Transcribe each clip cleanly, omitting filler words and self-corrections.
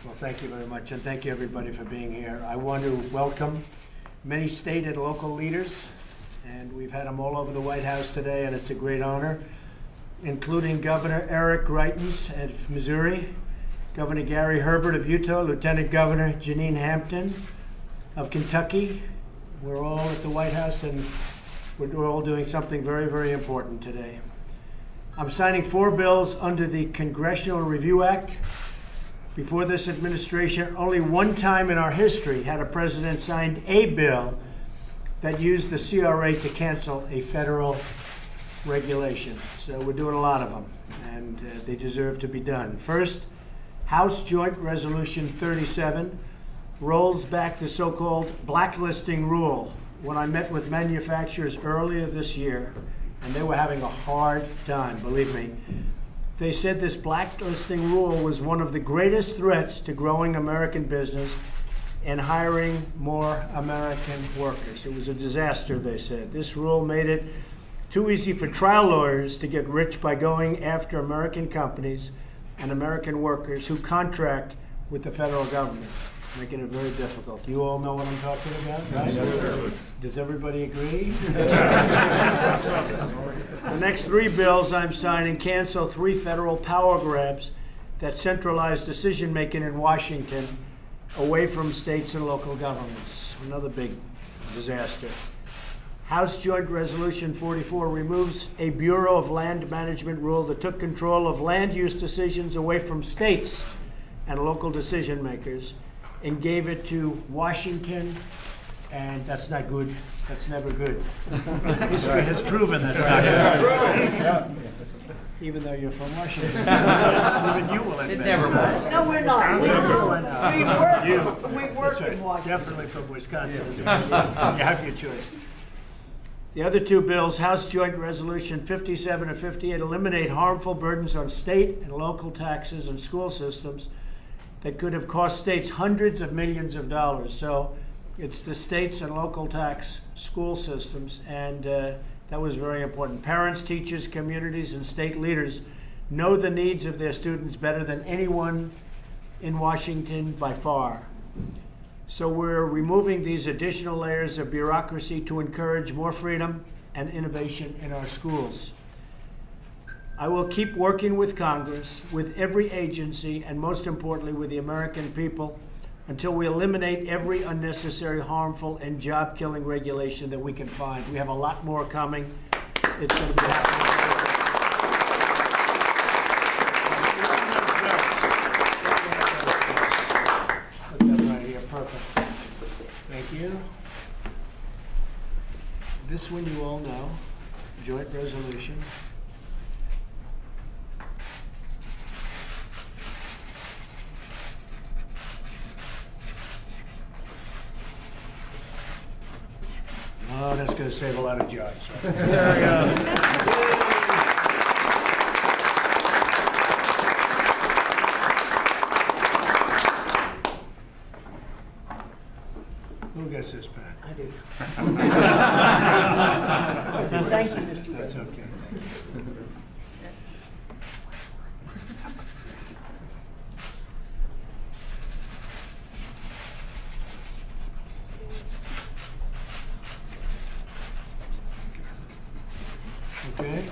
Well, thank you very much, and thank you everybody for being here. I want to welcome many state and local leaders, and we've had them all over the White House today, and it's a great honor, including Governor Eric Greitens of Missouri, Governor Gary Herbert of Utah, Lieutenant Governor Janine Hampton of Kentucky. We're all at the White House, and we're all doing something very, very important today. I'm signing 4 bills under the Congressional Review Act. Before this administration, only one time in our history had a president signed a bill that used the CRA to cancel a federal regulation. So we're doing a lot of them, and they deserve to be done. First, House Joint Resolution 37 rolls back the so-called blacklisting rule. When I met with manufacturers earlier this year, and they were having a hard time, believe me, they said this blacklisting rule was one of the greatest threats to growing American business and hiring more American workers. It was a disaster, they said. This rule made it too easy for trial lawyers to get rich by going after American companies and American workers who contract with the federal government, making it very difficult. You all know what I'm talking about, right? Does everybody agree? The next 3 bills I'm signing cancel 3 federal power grabs that centralize decision-making in Washington away from states and local governments. Another big disaster. House Joint Resolution 44 removes a Bureau of Land Management rule that took control of land use decisions away from states and local decision makers and gave it to Washington, and that's not good. That's never good. History has proven that's not good. Even though you're from Washington. Even you will admit. It never worked. No, we're not. We work in Washington. Definitely from Wisconsin. You have your choice. The other 2 bills, House Joint Resolution 57 and 58, eliminate harmful burdens on state and local taxes and school systems that could have cost states hundreds of millions of dollars. So it's the states and local tax school systems, and that was very important. Parents, teachers, communities, and state leaders know the needs of their students better than anyone in Washington by far. So we're removing these additional layers of bureaucracy to encourage more freedom and innovation in our schools. I will keep working with Congress, with every agency, and most importantly with the American people until we eliminate every unnecessary, harmful, and job-killing regulation that we can find. We have a lot more coming. It's going to be happening. Put that right here, perfect. Thank you. This one you all know, joint resolution. Oh, that's going to save a lot of jobs. There we go. Who gets this pen? I do. Thank you, Mr. That's okay. Thank you. Okay.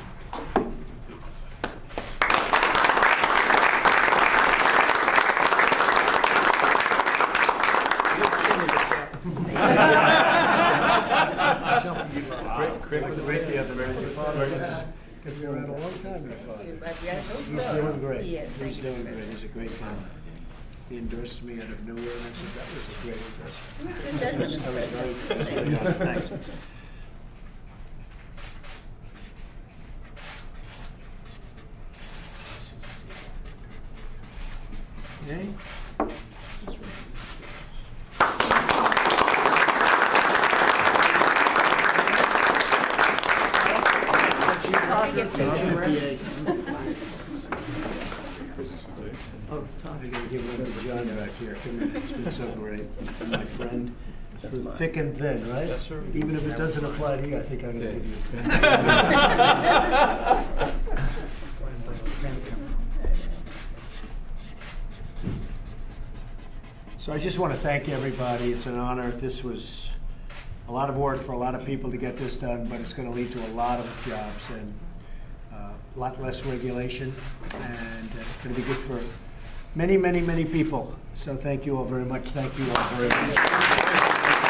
Great the other night. Your father gets me around a long time, your father. He's doing great. Yes, He's doing great. He's a great guy. He endorsed me out of nowhere, and I said, that was a great endorsement. Good judgment, That was Mr. very good. Thanks. Okay. Oh, Tom. I gotta give one to John back here. It's been so great. My friend, through thick and thin, right? Yes, sir. Even if it doesn't apply to you, I think I'm gonna give you a pen. So I just want to thank everybody. It's an honor. This was a lot of work for a lot of people to get this done, but it's going to lead to a lot of jobs and a lot less regulation, and it's going to be good for many, many, many people. So thank you all very much. Thank you all very much.